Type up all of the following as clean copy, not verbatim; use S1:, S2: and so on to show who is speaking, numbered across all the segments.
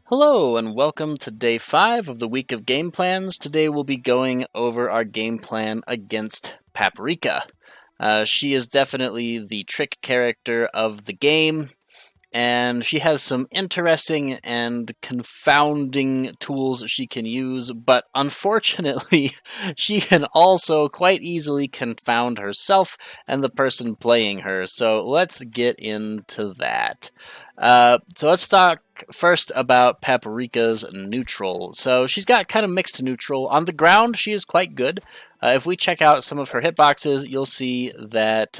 S1: Hello and welcome to day 5 of the week of game plans. Today we'll be going over our game plan against Paprika. She is definitely the trick character of the game, and she has some interesting and confounding tools that she can use, but unfortunately, she can also quite easily confound herself and the person playing her. So let's get into that. So let's talk first about Paprika's neutral. So she's got kind of mixed neutral. On the ground, she is quite good. If we check out some of her hitboxes, you'll see that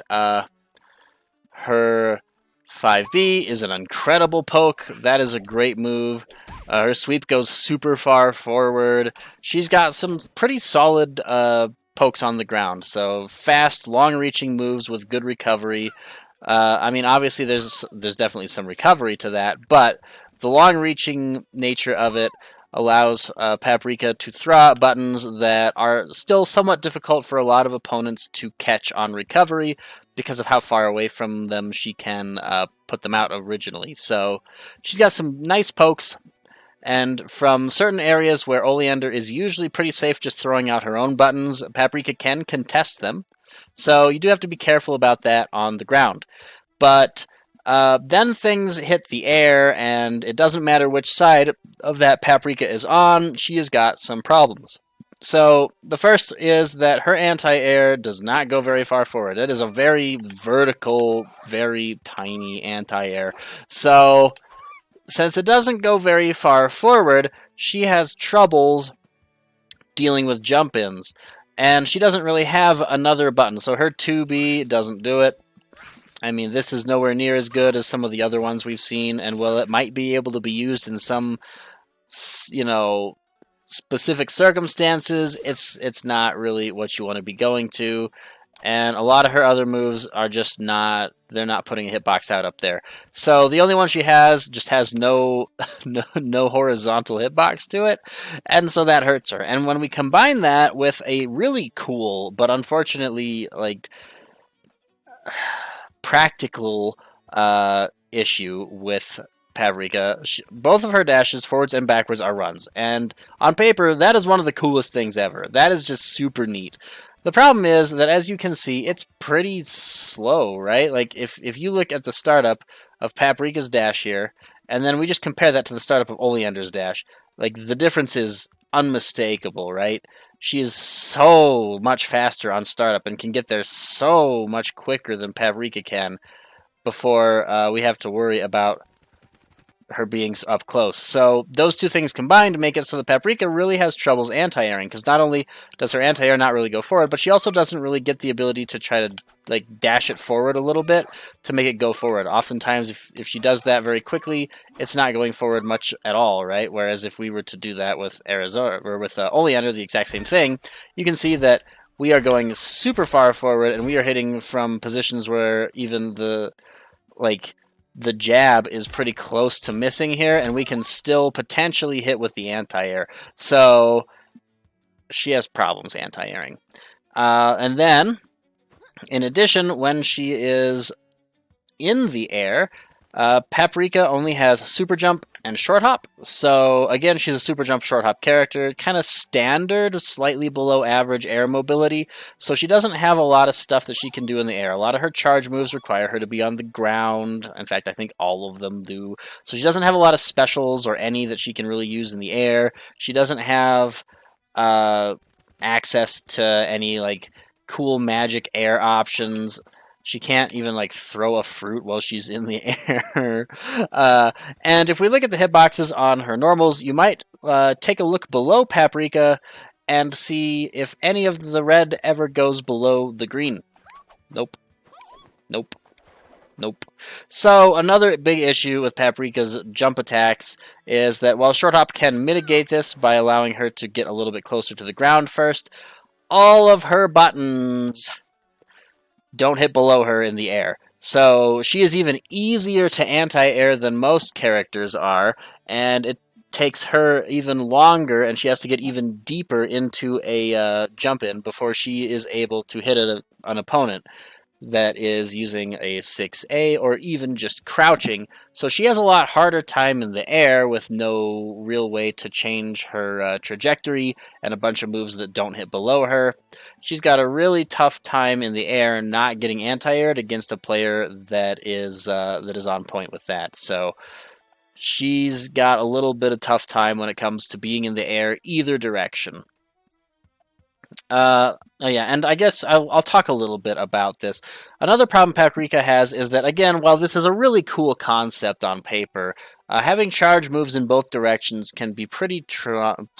S1: her 5B is an incredible poke. That is a great move. Her sweep goes super far forward. She's got some pretty solid pokes on the ground. So fast, long-reaching moves with good recovery. Obviously there's definitely some recovery to that, but the long-reaching nature of it allows Paprika to throw out buttons that are still somewhat difficult for a lot of opponents to catch on recovery because of how far away from them she can put them out originally. So she's got some nice pokes, and from certain areas where Oleander is usually pretty safe just throwing out her own buttons, Paprika can contest them. So you do have to be careful about that on the ground. But then things hit the air, and it doesn't matter which side of that Paprika is on, she has got some problems. So the first is that her anti-air does not go very far forward. It is a very vertical, very tiny anti-air. So since it doesn't go very far forward, she has troubles dealing with jump-ins. And she doesn't really have another button, so her 2B doesn't do it. I mean, this is nowhere near as good as some of the other ones we've seen, and while it might be able to be used in some, specific circumstances, it's not really what you want to be going to. And a lot of her other moves are just not, they're not putting a hitbox out up there. So the only one she has just has no horizontal hitbox to it, and so that hurts her. And when we combine that with a really cool, but unfortunately, practical issue with Paprika, both of her dashes, forwards and backwards, are runs. And on paper, that is one of the coolest things ever. That is just super neat. The problem is that, as you can see, it's pretty slow, right? Like, if you look at the startup of Paprika's dash here, and then we just compare that to the startup of Oleander's dash, like, the difference is unmistakable, right? She is so much faster on startup and can get there so much quicker than Paprika can before we have to worry about her being up close. So those two things combined make it so that Paprika really has troubles anti-airing, because not only does her anti-air not really go forward, but she also doesn't really get the ability to try to dash it forward a little bit to make it go forward. Oftentimes, if she does that very quickly, it's not going forward much at all, right? Whereas if we were to do that with Arizona or with Oleander, the exact same thing, you can see that we are going super far forward, and we are hitting from positions where even the jab is pretty close to missing here, and we can still potentially hit with the anti-air. So she has problems anti-airing. And then, in addition, when she is in the air, Paprika only has super jump and short hop. So again, she's a super jump, short hop character, kind of standard, slightly below average air mobility. So she doesn't have a lot of stuff that she can do in the air. A lot of her charge moves require her to be on the ground. In fact, I think all of them do. So she doesn't have a lot of specials or any that she can really use in the air. She doesn't have access to any cool magic air options. She can't even throw a fruit while she's in the air. And if we look at the hitboxes on her normals, you might take a look below Paprika and see if any of the red ever goes below the green. Nope. Nope. Nope. So another big issue with Paprika's jump attacks is that while short hop can mitigate this by allowing her to get a little bit closer to the ground first, all of her buttons don't hit below her in the air. So she is even easier to anti-air than most characters are, and it takes her even longer, and she has to get even deeper into a jump-in before she is able to hit an opponent. that is using a 6A or even just crouching. So she has a lot harder time in the air with no real way to change her trajectory and a bunch of moves that don't hit below her. She's got a really tough time in the air not getting anti-aired against a player that is on point with that. So she's got a little bit of tough time when it comes to being in the air either direction. Oh yeah, and I guess I'll talk a little bit about this. Another problem Paprika has is that, again, while this is a really cool concept on paper, having charge moves in both directions can be pretty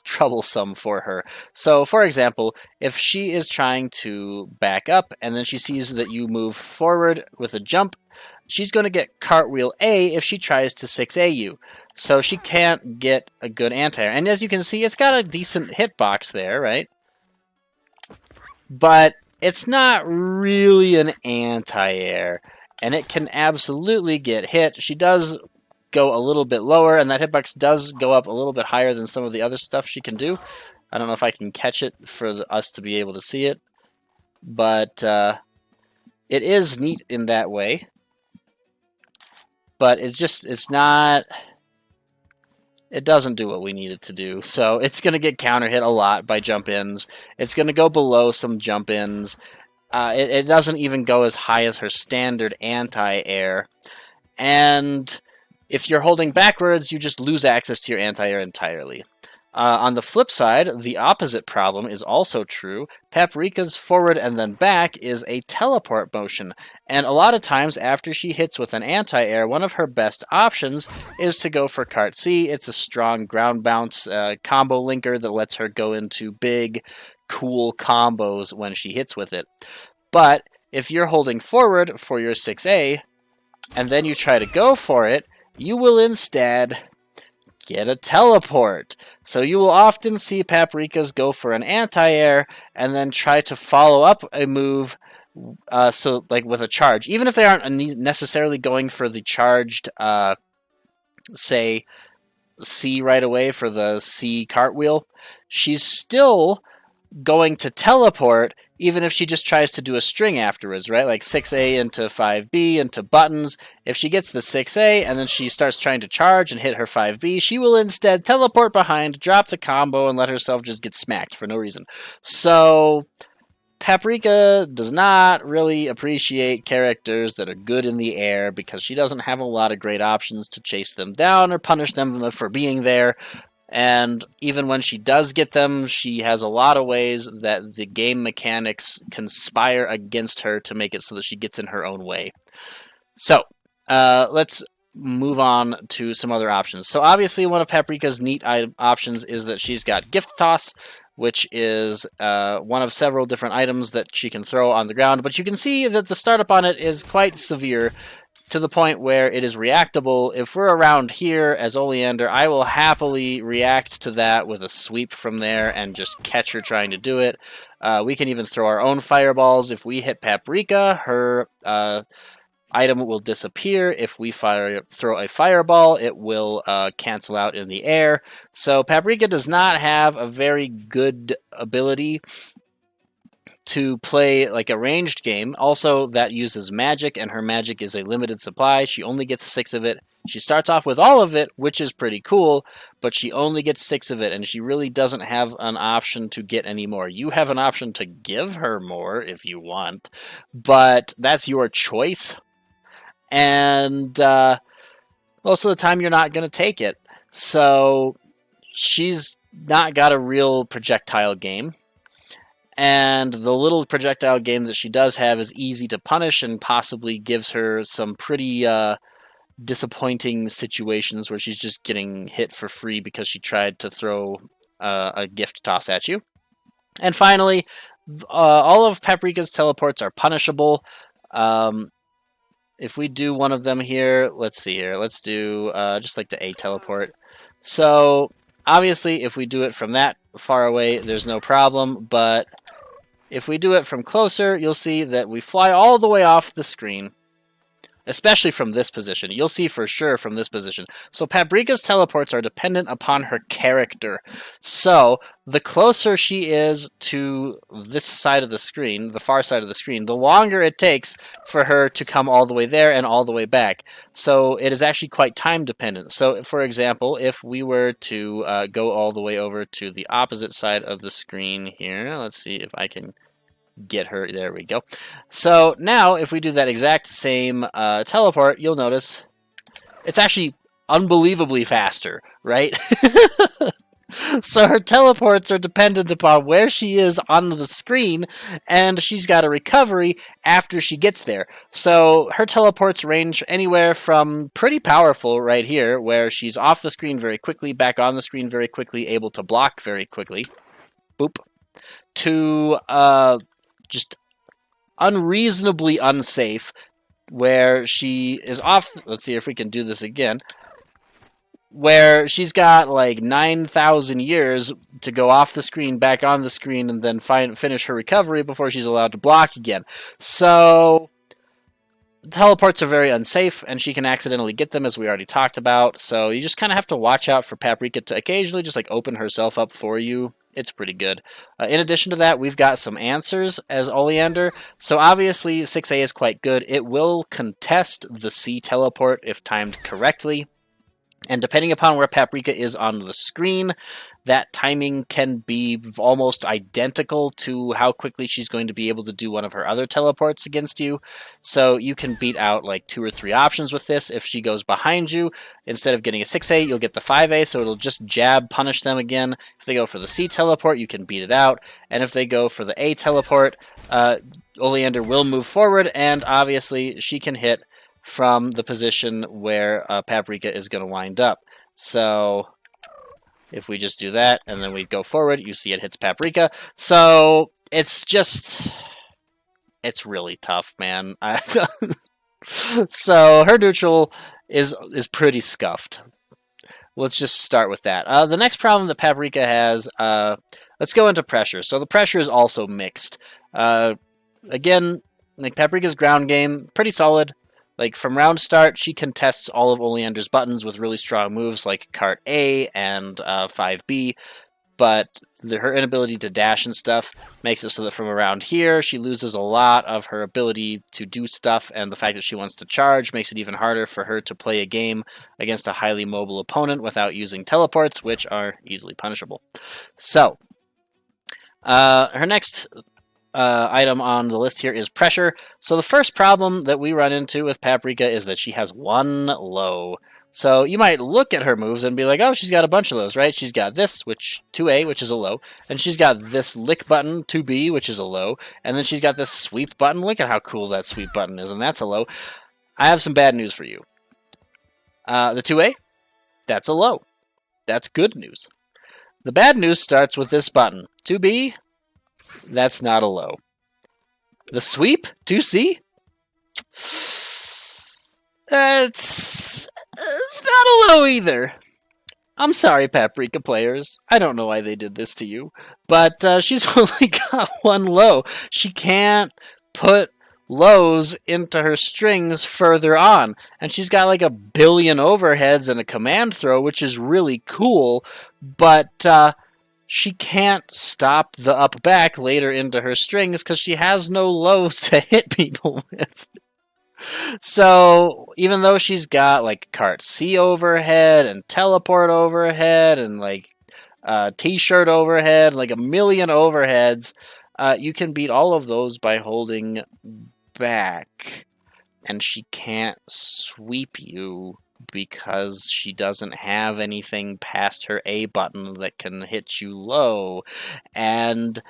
S1: troublesome for her. So, for example, if she is trying to back up and then she sees that you move forward with a jump, she's going to get cartwheel A if she tries to 6A you. So she can't get a good anti-air. And as you can see, it's got a decent hitbox there, right? But it's not really an anti-air, and it can absolutely get hit. She does go a little bit lower, and that hitbox does go up a little bit higher than some of the other stuff she can do. I don't know if I can catch it for us to be able to see it, but it is neat in that way. But it's not... It doesn't do what we need it to do. So it's going to get counter hit a lot by jump ins. It's going to go below some jump ins. It doesn't even go as high as her standard anti-air. And if you're holding backwards, you just lose access to your anti-air entirely. On the flip side, the opposite problem is also true. Paprika's forward and then back is a teleport motion, and a lot of times after she hits with an anti-air, one of her best options is to go for Cart C. It's a strong ground bounce combo linker that lets her go into big, cool combos when she hits with it. But if you're holding forward for your 6A, and then you try to go for it, you will instead get a teleport. So you will often see Paprikas go for an anti-air and then try to follow up a move so like with a charge. Even if they aren't necessarily going for the charged, say, C right away for the C cartwheel, she's still going to teleport even if she just tries to do a string afterwards, right? Like 6A into 5B into buttons. If she gets the 6A and then she starts trying to charge and hit her 5B, she will instead teleport behind, drop the combo, and let herself just get smacked for no reason. So Paprika does not really appreciate characters that are good in the air because she doesn't have a lot of great options to chase them down or punish them for being there. And even when she does get them, she has a lot of ways that the game mechanics conspire against her to make it so that she gets in her own way. So, let's move on to some other options. So obviously one of Paprika's neat options is that she's got Gift Toss, which is one of several different items that she can throw on the ground. But you can see that the startup on it is quite severe, to the point where it is reactable. If we're around here as Oleander, I will happily react to that with a sweep from there and just catch her trying to do it. We can even throw our own fireballs. If we hit Paprika, her item will disappear. If we throw a fireball, it will cancel out in the air. So Paprika does not have a very good ability to play like a ranged game. Also, that uses magic, and her magic is a limited supply. She only gets 6 of it. She starts off with all of it, which is pretty cool, but she only gets 6 of it, and she really doesn't have an option to get any more. You have an option to give her more if you want, but that's your choice. And most of the time, you're not going to take it. So she's not got a real projectile game. And the little projectile game that she does have is easy to punish and possibly gives her some pretty disappointing situations where she's just getting hit for free because she tried to throw a gift toss at you. And finally, all of Paprika's teleports are punishable. If we do one of them here, let's see here. Let's do just like the A teleport. So obviously, if we do it from that far away, there's no problem, but if we do it from closer, you'll see that we fly all the way off the screen. especially from this position. You'll see for sure from this position. So Paprika's teleports are dependent upon her character. So the closer she is to this side of the screen, the far side of the screen, the longer it takes for her to come all the way there and all the way back. So it is actually quite time dependent. So for example, if we were to go all the way over to the opposite side of the screen here, let's see if I can get her. There we go. So now if we do that exact same teleport, you'll notice it's actually unbelievably faster, right? So her teleports are dependent upon where she is on the screen, and she's got a recovery after she gets there. So her teleports range anywhere from pretty powerful right here, where she's off the screen very quickly, back on the screen very quickly, able to block very quickly, boop, to just unreasonably unsafe, where she is off. Let's see if we can do this again. Where she's got like 9,000 years to go off the screen, back on the screen, and then finish her recovery before she's allowed to block again. So teleports are very unsafe, and she can accidentally get them, as we already talked about. So you just kind of have to watch out for Paprika to occasionally just like open herself up for you. It's pretty good. In addition to that, we've got some answers as Oleander. So obviously 6A is quite good. It will contest the C teleport if timed correctly. And depending upon where Paprika is on the screen, that timing can be almost identical to how quickly she's going to be able to do one of her other teleports against you. So you can beat out like 2 or 3 options with this. If she goes behind you, instead of getting a 6A, you'll get the 5A, so it'll just jab punish them again. If they go for the C teleport, you can beat it out. And if they go for the A teleport, Oleander will move forward, and obviously she can hit from the position where Paprika is going to wind up. So if we just do that, and then we go forward, you see it hits Paprika. So it's really tough, man. So her neutral is pretty scuffed. Let's just start with that. The next problem that Paprika has, let's go into pressure. So the pressure is also mixed. Again, like Paprika's ground game, pretty solid. Like, from round start, she contests all of Oleander's buttons with really strong moves like Cart A and 5B, but her inability to dash and stuff makes it so that from around here, she loses a lot of her ability to do stuff, and the fact that she wants to charge makes it even harder for her to play a game against a highly mobile opponent without using teleports, which are easily punishable. So, her next item on the list here is pressure. So the first problem that we run into with Paprika is that she has one low. So you might look at her moves and be like, oh, she's got a bunch of lows, right? She's got this, which 2A, which is a low, and she's got this lick button, 2B, which is a low, and then she's got this sweep button. Look at how cool that sweep button is, and that's a low. I have some bad news for you. The 2A, that's a low. That's good news. The bad news starts with this button. 2B, that's not a low. The sweep, 2C, it's not a low either. I'm sorry, Paprika players. I don't know why they did this to you, but she's only got one low. She can't put lows into her strings further on, and she's got like 1 billion overheads and a command throw, which is really cool, but she can't stop the up back later into her strings because she has no lows to hit people with. So even though she's got like Cart C overhead and teleport overhead and like t-shirt overhead, like 1 million overheads, you can beat all of those by holding back, and she can't sweep you because she doesn't have anything past her A button that can hit you low. And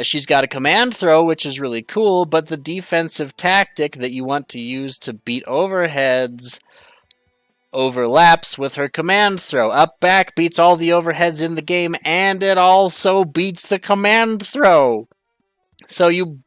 S1: she's got a command throw, which is really cool, but the defensive tactic that you want to use to beat overheads overlaps with her command throw. Up back beats all the overheads in the game, and it also beats the command throw. So you,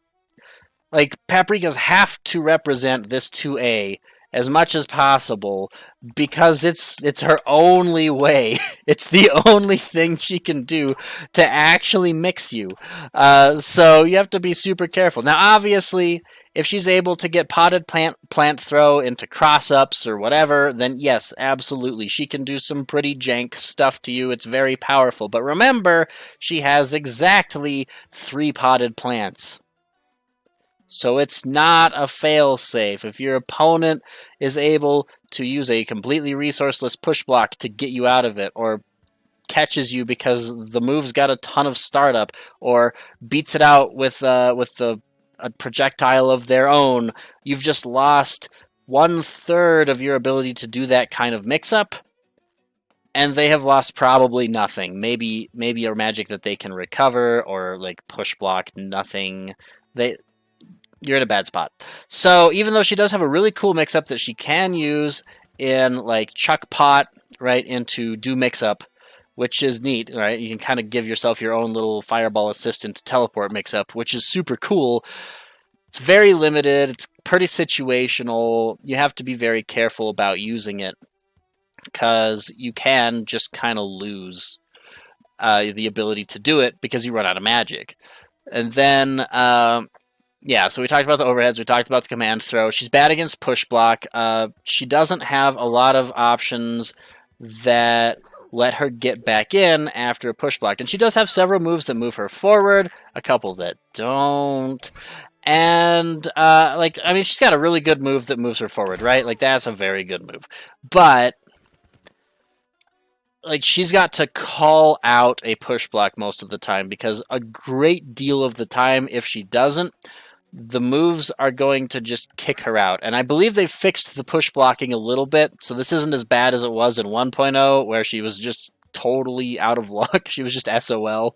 S1: like, Paprikas have to represent this 2A as much as possible, because it's her only way. It's the only thing she can do to actually mix you. So you have to be super careful. Now, obviously, If she's able to get potted plant throw into cross-ups or whatever, then yes, absolutely. She can do some pretty jank stuff to you. It's very powerful. But remember, she has exactly 3 potted plants. So it's not a fail-safe. If your opponent is able to use a completely resourceless push block to get you out of it, or catches you because the move's got a ton of startup, or beats it out with a projectile of their own, you've just lost 1/3 of your ability to do that kind of mix-up, and they have lost probably nothing. Maybe a magic that they can recover, or like push block, nothing. You're in a bad spot. So even though she does have a really cool mix-up that she can use in like chuck pot right into do mix-up, which is neat, right? You can kind of give yourself your own little fireball assistant to teleport mix-up, which is super cool. It's very limited. It's pretty situational. You have to be very careful about using it because you can just kind of lose the ability to do it because you run out of magic. And then yeah, so we talked about the overheads, we talked about the command throw. She's bad against push block. She doesn't have a lot of options that let her get back in after a push block. And she does have several moves that move her forward, a couple that don't. And, she's got a really good move that moves her forward, right? Like, that's a very good move. But, like, she's got to call out a push block most of the time, because a great deal of the time, if she doesn't, the moves are going to just kick her out. And I believe they fixed the push blocking a little bit, so this isn't as bad as it was in 1.0, where she was just totally out of luck. She was just SOL.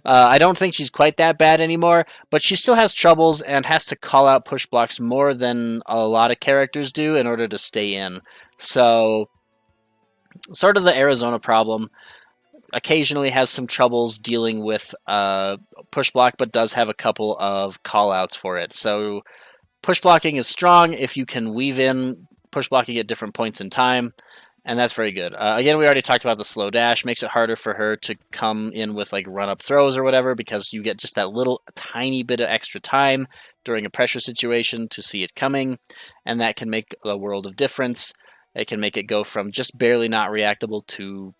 S1: I don't think she's quite that bad anymore, but she still has troubles and has to call out push blocks more than a lot of characters do in order to stay in. So, sort of the Arizona problem. Occasionally has some troubles dealing with push block, but does have a couple of call-outs for it. So push blocking is strong if you can weave in push blocking at different points in time, and that's very good. Again, we already talked about the slow dash. Makes it harder for her to come in with like run-up throws or whatever, because you get just that little tiny bit of extra time during a pressure situation to see it coming, and that can make a world of difference. It can make it go from just barely not reactable to,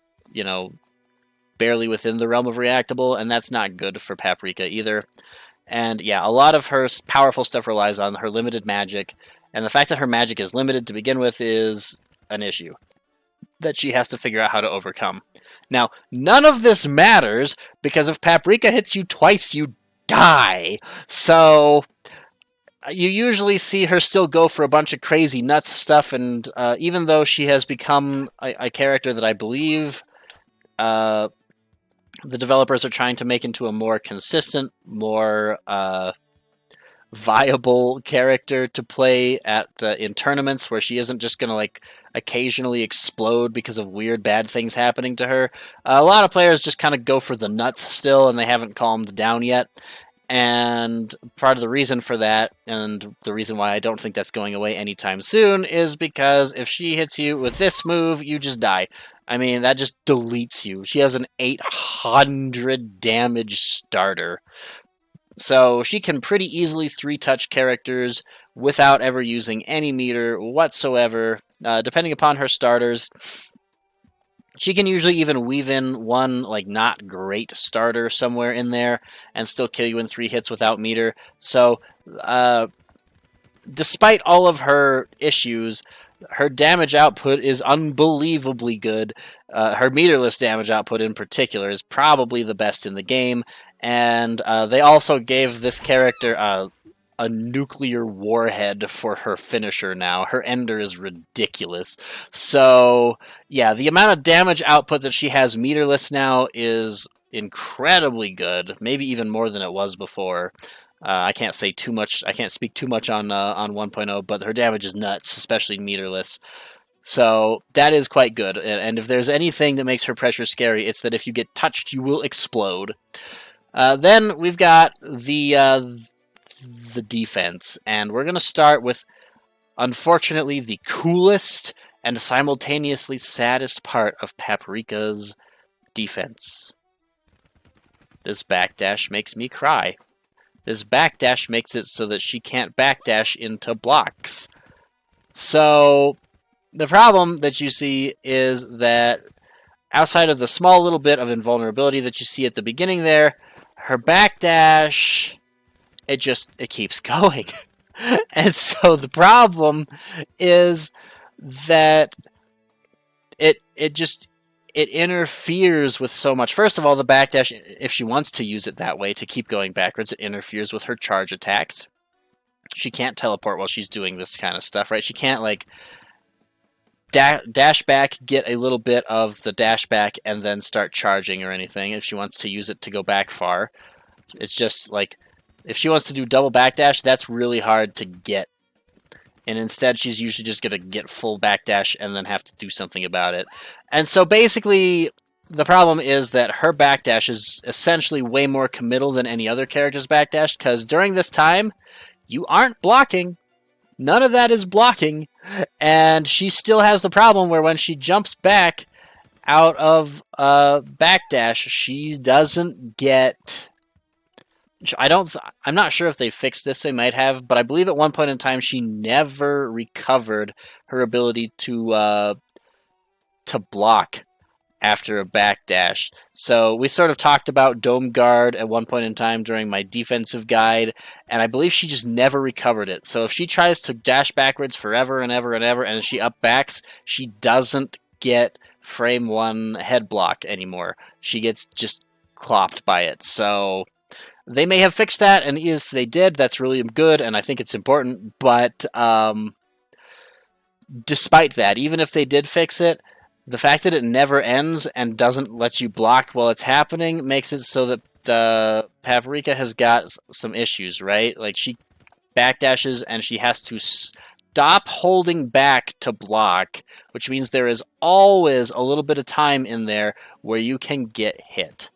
S1: barely within the realm of reactable, and that's not good for Paprika either. And yeah, a lot of her powerful stuff relies on her limited magic, and the fact that her magic is limited to begin with is an issue that she has to figure out how to overcome. Now, none of this matters, because if Paprika hits you twice, you die. So you usually see her still go for a bunch of crazy nuts stuff, and even though she has become a character that I believe the developers are trying to make into a more consistent, more viable character to play at in tournaments, where she isn't just going to like occasionally explode because of weird bad things happening to her. A lot of players just kind of go for the nuts still, and they haven't calmed down yet. And part of the reason for that, and the reason why I don't think that's going away anytime soon, is because if she hits you with this move, you just die. I mean, that just deletes you. She has an 800 damage starter. So she can pretty easily 3-touch characters without ever using any meter whatsoever, depending upon her starters. She can usually even weave in one, like, not great starter somewhere in there and still kill you in 3 hits without meter. So, despite all of her issues, her damage output is unbelievably good. Her meterless damage output in particular is probably the best in the game. And they also gave this character a nuclear warhead for her finisher now. Her ender is ridiculous. So, yeah, the amount of damage output that she has meterless now is incredibly good. Maybe even more than it was before. I can't say too much. I can't speak too much on 1.0, but her damage is nuts, especially meterless. So that is quite good. And if there's anything that makes her pressure scary, it's that if you get touched, you will explode. Then we've got the defense, and we're going to start with, unfortunately, the coolest and simultaneously saddest part of Paprika's defense. This backdash makes me cry. this backdash makes it so that she can't backdash into blocks. So the problem that you see is that outside of the small little bit of invulnerability that you see at the beginning there, her backdash, it keeps going. And so the problem is that it interferes with so much. First of all, the backdash, if she wants to use it that way to keep going backwards, it interferes with her charge attacks. She can't teleport while she's doing this kind of stuff, right? She can't, like, dash back, get a little bit of the dash back, and then start charging or anything if she wants to use it to go back far. It's just, like, if she wants to do double backdash, that's really hard to get. And instead, she's usually just going to get full backdash and then have to do something about it. And so basically, the problem is that her backdash is essentially way more committal than any other character's backdash, because during this time, you aren't blocking. None of that is blocking. And she still has the problem where when she jumps back out of backdash, she doesn't get... I'm not sure if they fixed this. They might have, but I believe at one point in time she never recovered her ability to block after a backdash. So we sort of talked about Dome Guard at one point in time during my defensive guide, and I believe she just never recovered it. So if she tries to dash backwards forever and ever and ever, and she up backs, she doesn't get frame 1 head block anymore. She gets just clopped by it. So they may have fixed that, and if they did, that's really good, and I think it's important, but despite that, even if they did fix it, the fact that it never ends and doesn't let you block while it's happening makes it so that Paprika has got some issues, right? Like, she backdashes, and she has to stop holding back to block, which means there is always a little bit of time in there where you can get hit.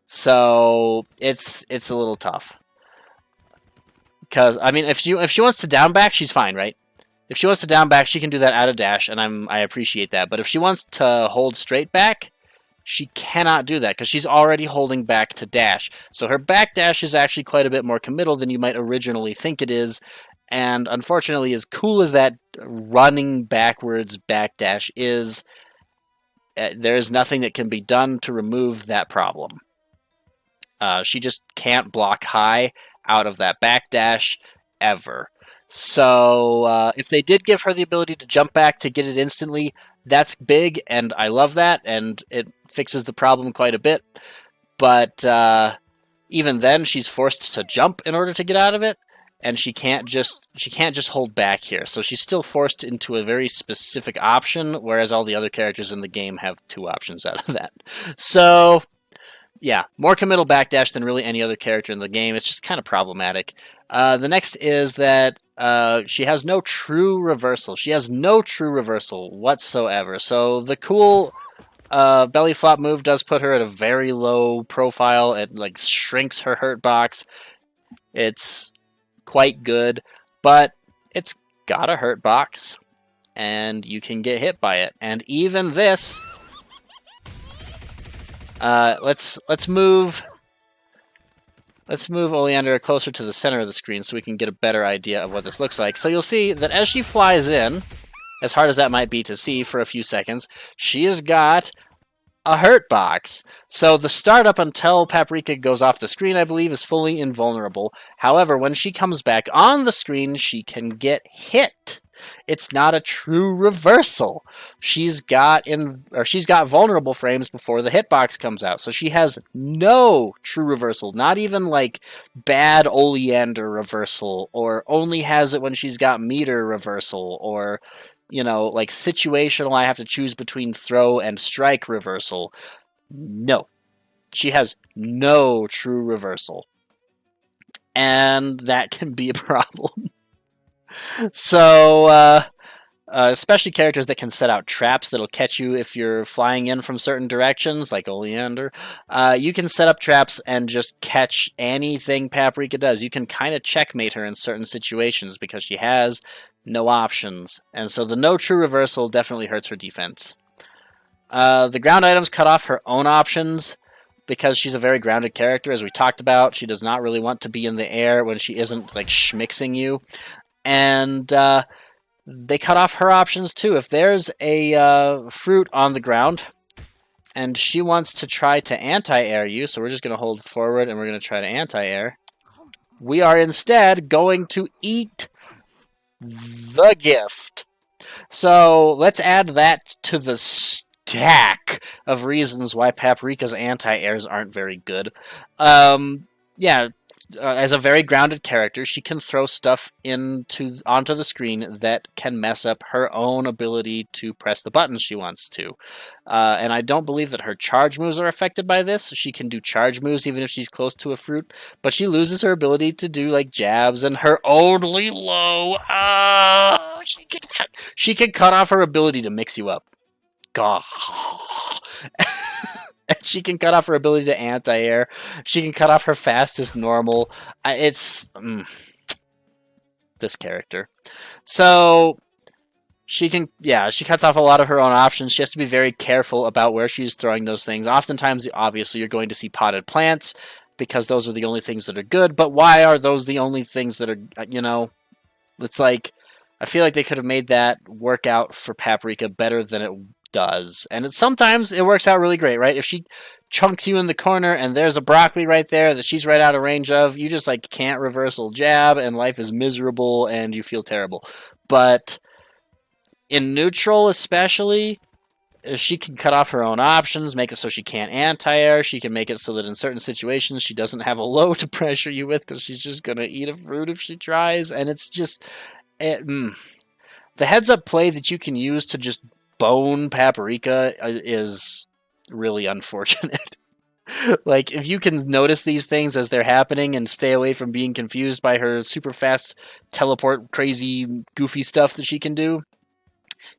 S1: So it's a little tough. Because, I mean, if she wants to down back, she's fine, right? If she wants to down back, she can do that out of dash, and I appreciate that. But if she wants to hold straight back, she cannot do that, because she's already holding back to dash. So her back dash is actually quite a bit more committal than you might originally think it is. And unfortunately, as cool as that running backwards backdash is, there is nothing that can be done to remove that problem. She just can't block high out of that backdash ever. So if they did give her the ability to jump back to get it instantly, that's big, and I love that, and it fixes the problem quite a bit. But even then, she's forced to jump in order to get out of it, and she can't just hold back here. So she's still forced into a very specific option, whereas all the other characters in the game have 2 options out of that. So yeah, more committal backdash than really any other character in the game. It's just kind of problematic. The next is that she has no true reversal. She has no true reversal whatsoever. So the cool belly flop move does put her at a very low profile. It like shrinks her hurt box. It's quite good, but it's got a hurt box, and you can get hit by it. And even this... let's move Oleander closer to the center of the screen so we can get a better idea of what this looks like. So you'll see that as she flies in, as hard as that might be to see for a few seconds, she has got a hurt box. So the startup until Paprika goes off the screen, I believe, is fully invulnerable. However, when she comes back on the screen, she can get hit. It's not a true reversal. She's got vulnerable frames before the hitbox comes out, so she has no true reversal. Not even like bad Oleander reversal, or only has it when she's got meter reversal, or like situational. I have to choose between throw and strike reversal. No, she has no true reversal, and that can be a problem. So, especially characters that can set out traps that'll catch you if you're flying in from certain directions, like Oleander. You can set up traps and just catch anything Paprika does. You can kind of checkmate her in certain situations because she has no options. And so the no true reversal definitely hurts her defense. The ground items cut off her own options, because she's a very grounded character, as we talked about. She does not really want to be in the air when she isn't like schmixing you, and they cut off her options too. If there's a fruit on the ground and she wants to try to anti-air you, so we're just going to hold forward and we're going to try to anti-air. We are instead going to eat the gift. So let's add that to the stack of reasons why Paprika's anti-airs aren't very good. Yeah, as a very grounded character, she can throw stuff onto the screen that can mess up her own ability to press the buttons she wants to. And I don't believe that her charge moves are affected by this. She can do charge moves even if she's close to a fruit, but she loses her ability to do like jabs and her only low. She can cut off her ability to mix you up. God. She can cut off her ability to anti-air. She can cut off her fastest normal. It's this character. So she cuts off a lot of her own options. She has to be very careful about where she's throwing those things. Oftentimes, obviously, you're going to see potted plants because those are the only things that are good. But why are those the only things that are, it's like, I feel like they could have made that work out for Paprika better than it does. And sometimes it works out really great, right? If she chunks you in the corner and there's a broccoli right there that she's right out of range of, you just like can't reversal jab and life is miserable and you feel terrible. But in neutral especially, she can cut off her own options, make it so she can't anti-air. She can make it so that in certain situations she doesn't have a low to pressure you with because she's just going to eat a fruit if she tries. And it's just the heads-up play that you can use to just bone Paprika is really unfortunate. Like, if you can notice these things as they're happening and stay away from being confused by her super fast teleport, crazy, goofy stuff that she can do,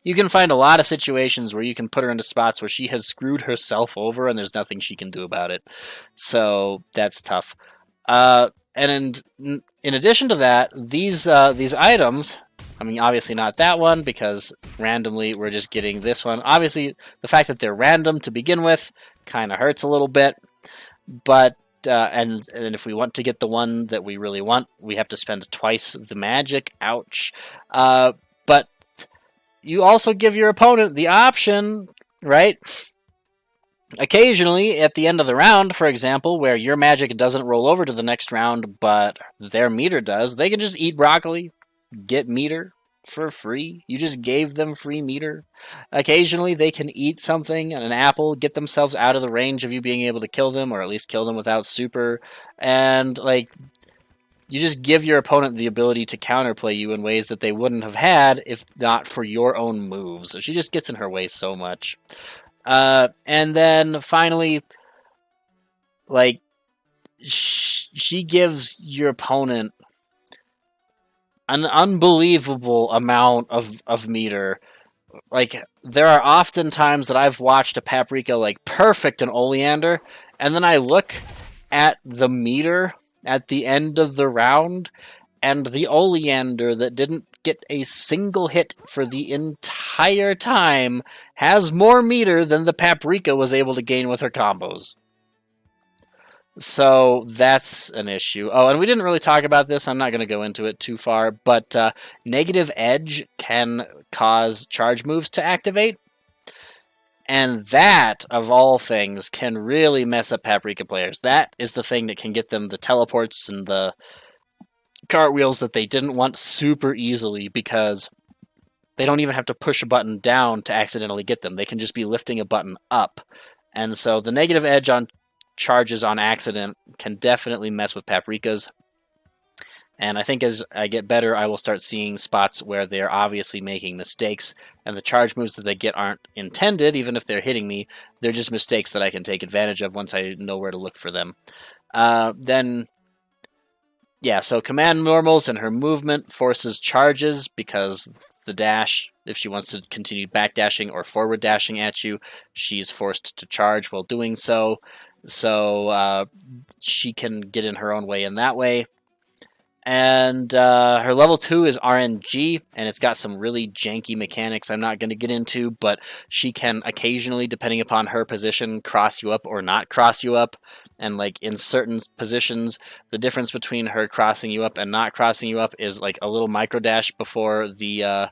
S1: you can find a lot of situations where you can put her into spots where she has screwed herself over and there's nothing she can do about it. So that's tough. And in addition to that, these items, I mean, obviously not that one, because randomly we're just getting this one. Obviously, the fact that they're random to begin with kind of hurts a little bit. But, and if we want to get the one that we really want, we have to spend twice the magic. Ouch. But you also give your opponent the option, right? Occasionally, at the end of the round, for example, where your magic doesn't roll over to the next round, but their meter does, they can just eat broccoli, get meter for free. You just gave them free meter. Occasionally, they can eat something, an apple, get themselves out of the range of you being able to kill them, or at least kill them without super, and, like, you just give your opponent the ability to counterplay you in ways that they wouldn't have had if not for your own moves. So she just gets in her way so much. And then finally, like, she gives your opponent an unbelievable amount of meter. Like, there are often times that I've watched a Paprika, like, perfect an Oleander, and then I look at the meter at the end of the round, and the Oleander that didn't get a single hit for the entire time has more meter than the Paprika was able to gain with her combos. So that's an issue. Oh, and we didn't really talk about this. I'm not going to go into it too far, but negative edge can cause charge moves to activate. And that, of all things, can really mess up Paprika players. That is the thing that can get them the teleports and the cartwheels that they didn't want super easily, because they don't even have to push a button down to accidentally get them. They can just be lifting a button up. And so the negative edge on charges on accident can definitely mess with Paprikas. And I think as I get better, I will start seeing spots where they're obviously making mistakes, and the charge moves that they get aren't intended, even if they're hitting me. They're just mistakes that I can take advantage of once I know where to look for them. So command normals and her movement forces charges, because the dash, if she wants to continue backdashing or forward dashing at you, she's forced to charge while doing so. So she can get in her own way in that way. And her level 2 is RNG, and it's got some really janky mechanics I'm not going to get into, but she can occasionally, depending upon her position, cross you up or not cross you up. And like in certain positions, the difference between her crossing you up and not crossing you up is like a little micro dash before the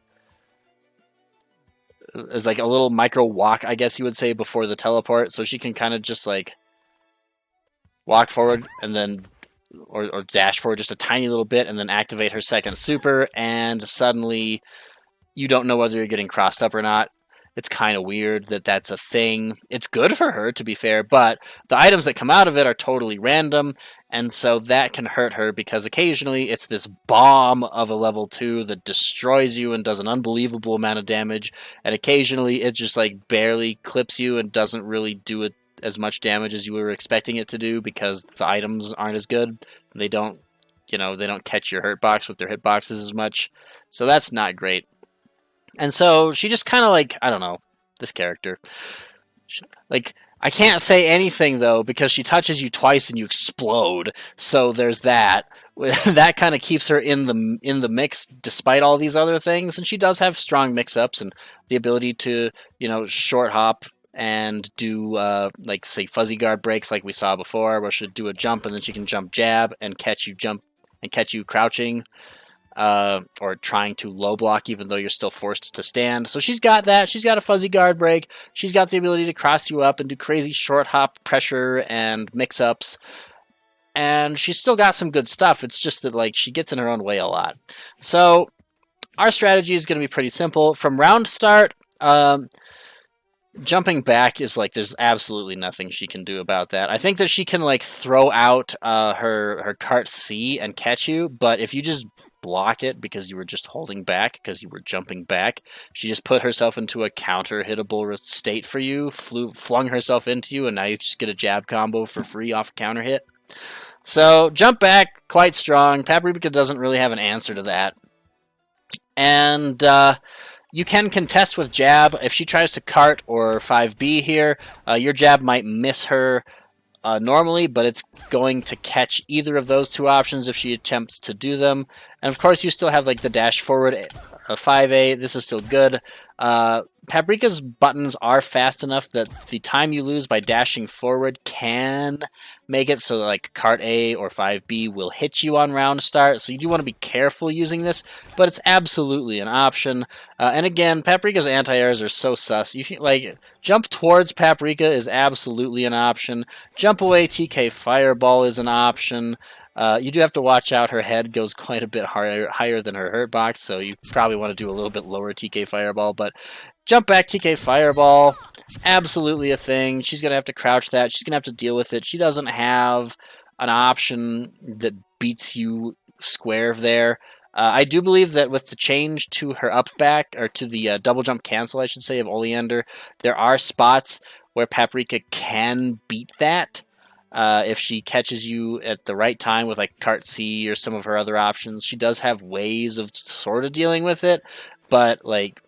S1: is like a little micro walk, I guess you would say, before the teleport. So she can kind of just like walk forward and then or dash forward just a tiny little bit and then activate her second super, and suddenly you don't know whether you're getting crossed up or not. It's kind of weird that that's a thing. It's good for her, to be fair, but the items that come out of it are totally random, and so that can hurt her because occasionally it's this bomb of a level 2 that destroys you and does an unbelievable amount of damage, and occasionally it just like barely clips you and doesn't really do it as much damage as you were expecting it to do because the items aren't as good. They don't, they don't catch your hurt box with their hitboxes as much, so that's not great. And so she just kind of like, I don't know, this character. Like, I can't say anything though because she touches you twice and you explode. So there's that. That kind of keeps her in the mix despite all these other things, and she does have strong mix-ups and the ability to, short hop and do like say fuzzy guard breaks like we saw before, where she'll do a jump and then she can jump jab and catch you crouching. Or trying to low block even though you're still forced to stand. So she's got that. She's got a fuzzy guard break. She's got the ability to cross you up and do crazy short hop pressure and mix-ups. And she's still got some good stuff. It's just that like she gets in her own way a lot. So our strategy is going to be pretty simple. From round start, jumping back is like there's absolutely nothing she can do about that. I think that she can like throw out her cart C and catch you, but if you just block it because you were just holding back because you were jumping back, she just put herself into a counter hittable state for you, flung herself into you, and now you just get a jab combo for free off counter hit. So jump back, quite strong. Paprika doesn't really have an answer to that. And you can contest with jab. If she tries to cart or 5B here, your jab might miss her normally, but it's going to catch either of those two options if she attempts to do them. And of course, you still have like the dash forward 5A. This is still good. Paprika's buttons are fast enough that the time you lose by dashing forward can make it so that like cart A or 5B will hit you on round start. So you do want to be careful using this, but it's absolutely an option. And again, Paprika's anti-airs are so sus. You can, like, jump towards Paprika is absolutely an option. Jump away TK Fireball is an option. You do have to watch out. Her head goes quite a bit higher than her hurt box, so you probably want to do a little bit lower TK Fireball, but jump back TK Fireball, absolutely a thing. She's going to have to crouch that. She's going to have to deal with it. She doesn't have an option that beats you square there. I do believe that with the change to her up back, or to the double jump cancel, I should say, of Oleander, there are spots where Paprika can beat that. If she catches you at the right time with like cart C or some of her other options, she does have ways of sort of dealing with it, but like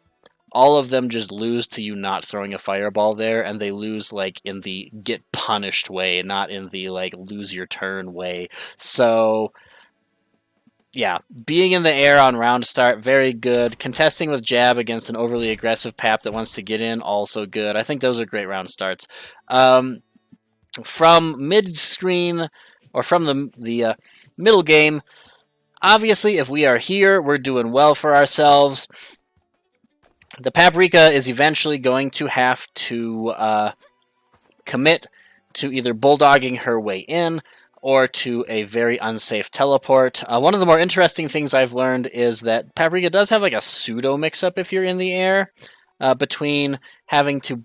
S1: all of them just lose to you not throwing a fireball there, and they lose like in the get punished way, not in the like lose your turn way. So yeah, being in the air on round start, very good. Contesting with jab against an overly aggressive Pap that wants to get in, also good. I think those are great round starts. From mid-screen, or from the middle game, obviously, if we are here, we're doing well for ourselves. The Paprika is eventually going to have to commit to either bulldogging her way in or to a very unsafe teleport. One of the more interesting things I've learned is that Paprika does have like a pseudo mix-up if you're in the air, between having to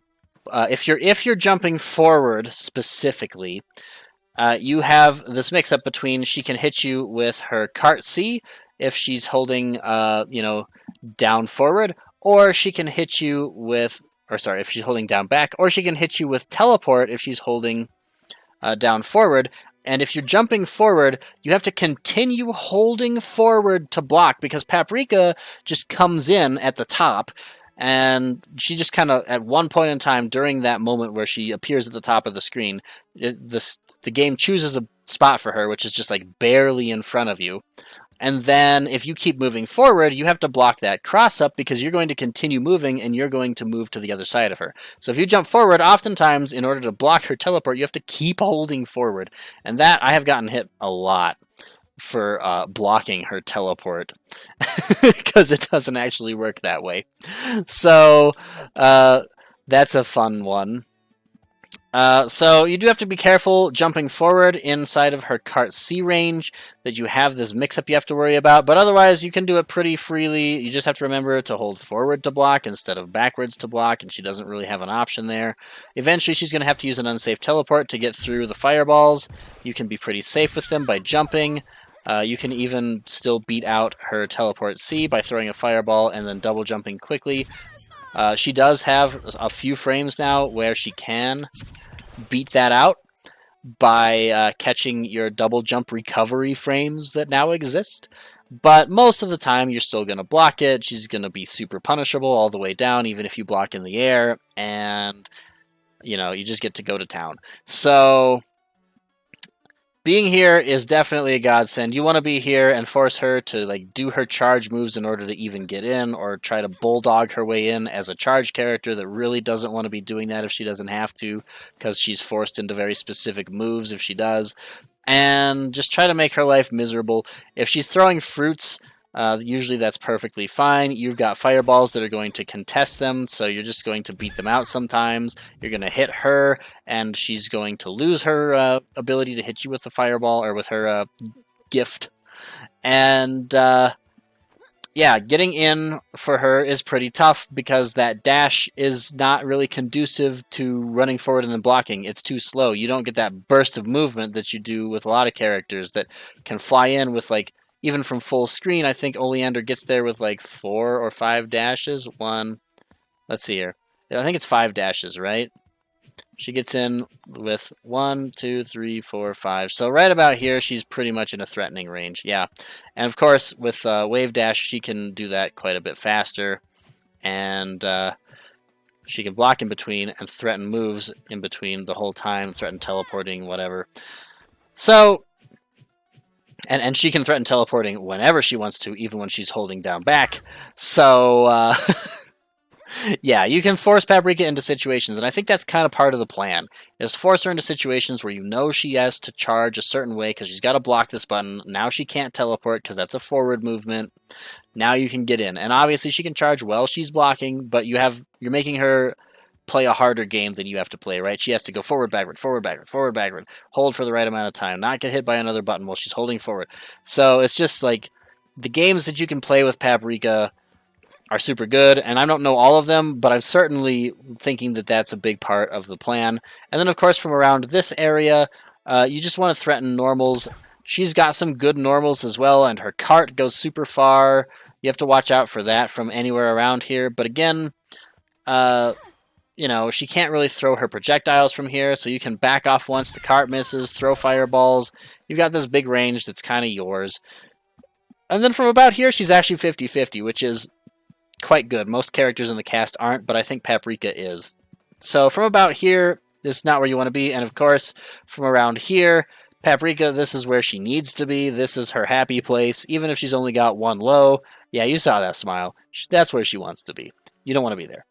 S1: if you're jumping forward specifically, you have this mix-up between she can hit you with her cart C if she's holding down forward, or she can hit you with, if she's holding down back, or she can hit you with teleport if she's holding down forward. And if you're jumping forward, you have to continue holding forward to block, because Paprika just comes in at the top. And she just kind of, at one point in time during that moment where she appears at the top of the screen, the game chooses a spot for her, which is just like barely in front of you. And then if you keep moving forward, you have to block that cross up because you're going to continue moving and you're going to move to the other side of her. So if you jump forward, oftentimes in order to block her teleport, you have to keep holding forward. And that I have gotten hit a lot for blocking her teleport because it doesn't actually work that way. So that's a fun one. So you do have to be careful jumping forward inside of her cart C range, that you have this mix-up you have to worry about, but otherwise you can do it pretty freely. You just have to remember to hold forward to block instead of backwards to block, and she doesn't really have an option there. Eventually she's going to have to use an unsafe teleport to get through the fireballs. You can be pretty safe with them by jumping. You can even still beat out her teleport C by throwing a fireball and then double jumping quickly. She does have a few frames now where she can beat that out by catching your double jump recovery frames that now exist. But most of the time, you're still going to block it. She's going to be super punishable all the way down, even if you block in the air. And, you know, you just get to go to town. So being here is definitely a godsend. You want to be here and force her to like do her charge moves in order to even get in, or try to bulldog her way in as a charge character that really doesn't want to be doing that if she doesn't have to, because she's forced into very specific moves if she does. And just try to make her life miserable. If she's throwing fruits, usually that's perfectly fine. You've got fireballs that are going to contest them, so you're just going to beat them out sometimes. You're going to hit her, and she's going to lose her ability to hit you with the fireball, or with her gift. And yeah, getting in for her is pretty tough because that dash is not really conducive to running forward and then blocking. It's too slow. You don't get that burst of movement that you do with a lot of characters that can fly in with, like, even from full screen. I think Oleander gets there with like 4 or 5 dashes. Let's see here. I think it's 5 dashes, right? She gets in with 1, 2, 3, 4, 5. So right about here, she's pretty much in a threatening range. Yeah. And of course, with Wave Dash, she can do that quite a bit faster. And she can block in between and threaten moves in between the whole time, threaten teleporting, whatever. So, and she can threaten teleporting whenever she wants to, even when she's holding down back. So, yeah, you can force Paprika into situations, and I think that's kind of part of the plan, is force her into situations where you know she has to charge a certain way because she's got to block this button. Now she can't teleport because that's a forward movement. Now you can get in, and obviously she can charge while she's blocking, but you're making her play a harder game than you have to play, right? She has to go forward, backward, forward, backward, forward, backward, hold for the right amount of time, not get hit by another button while she's holding forward. So it's just like the games that you can play with Paprika are super good, and I don't know all of them, but I'm certainly thinking that that's a big part of the plan. And then, of course, from around this area, you just want to threaten normals. She's got some good normals as well, and her cart goes super far. You have to watch out for that from anywhere around here. But again, you know, she can't really throw her projectiles from here, so you can back off once the cart misses, throw fireballs. You've got this big range that's kind of yours. And then from about here, she's actually 50-50, which is quite good. Most characters in the cast aren't, but I think Paprika is. So from about here, this is not where you want to be. And of course, from around here, Paprika, this is where she needs to be. This is her happy place. Even if she's only got 1 low, yeah, you saw that smile. That's where she wants to be. You don't want to be there.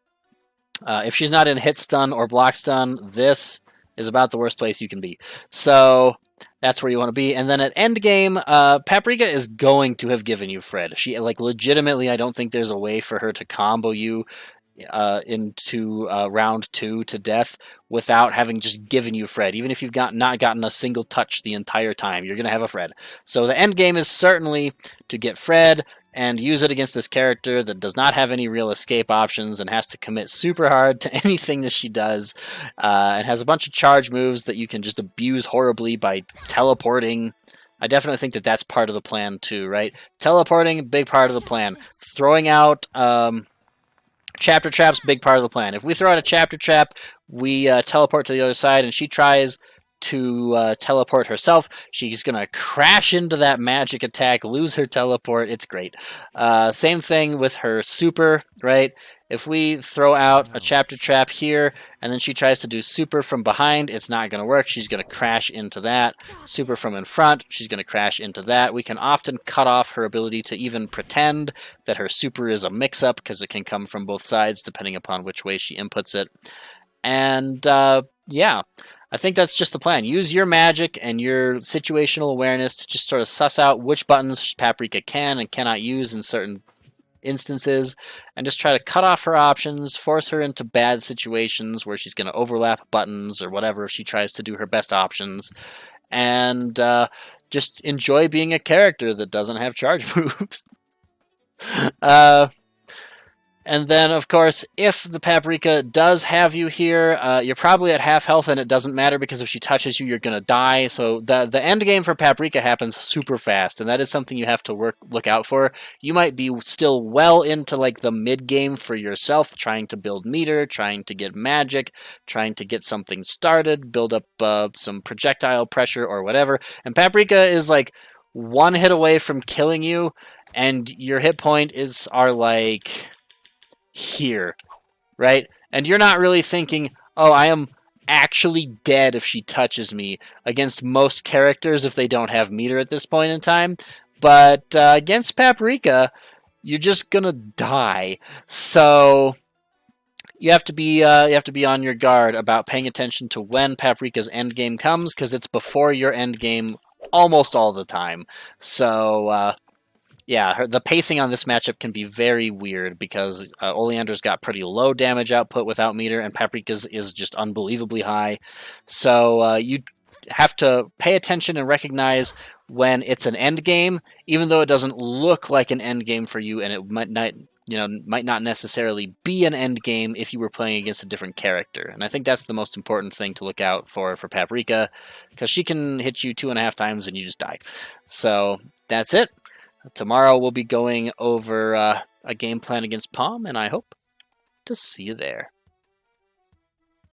S1: If she's not in hit stun or block stun, this is about the worst place you can be. So that's where you want to be. And then at endgame, Paprika is going to have given you Fred. She, like, legitimately, I don't think there's a way for her to combo you into round 2 to death without having just given you Fred. Even if you've not gotten a single touch the entire time, you're going to have a Fred. So the end game is certainly to get Fred and use it against this character that does not have any real escape options and has to commit super hard to anything that she does, and has a bunch of charge moves that you can just abuse horribly by teleporting. I definitely think that that's part of the plan too, right? Teleporting, big part of the plan. Throwing out chapter traps, big part of the plan. If we throw out a chapter trap, we teleport to the other side, and she tries to teleport herself. She's going to crash into that magic attack, lose her teleport. It's great. Same thing with her super, right? If we throw out a chapter trap here, and then she tries to do super from behind, it's not going to work. She's going to crash into that. Super from in front, she's going to crash into that. We can often cut off her ability to even pretend that her super is a mix-up, because it can come from both sides depending upon which way she inputs it. And yeah, I think that's just the plan. Use your magic and your situational awareness to just sort of suss out which buttons Paprika can and cannot use in certain instances, and just try to cut off her options, force her into bad situations where she's going to overlap buttons or whatever if she tries to do her best options, and just enjoy being a character that doesn't have charge moves. And then, of course, if the Paprika does have you here, you're probably at half health, and it doesn't matter because if she touches you, you're going to die. So the end game for Paprika happens super fast, and that is something you have to look out for. You might be still well into like the mid game for yourself, trying to build meter, trying to get magic, trying to get something started, build up some projectile pressure or whatever. And Paprika is like one hit away from killing you, and your hit point are like here, right? And you're not really thinking, oh, I am actually dead if she touches me, against most characters if they don't have meter at this point in time. But against Paprika, you're just gonna die. So you have to be on your guard about paying attention to when Paprika's end game comes, because it's before your end game almost all the time. So yeah, the pacing on this matchup can be very weird because Oleander's got pretty low damage output without meter, and Paprika's is just unbelievably high. So you have to pay attention and recognize when it's an end game, even though it doesn't look like an end game for you, and it might not necessarily be an end game if you were playing against a different character. And I think that's the most important thing to look out for Paprika, because she can hit you 2.5 times and you just die. So that's it. Tomorrow we'll be going over a game plan against Palm, and I hope to see you there.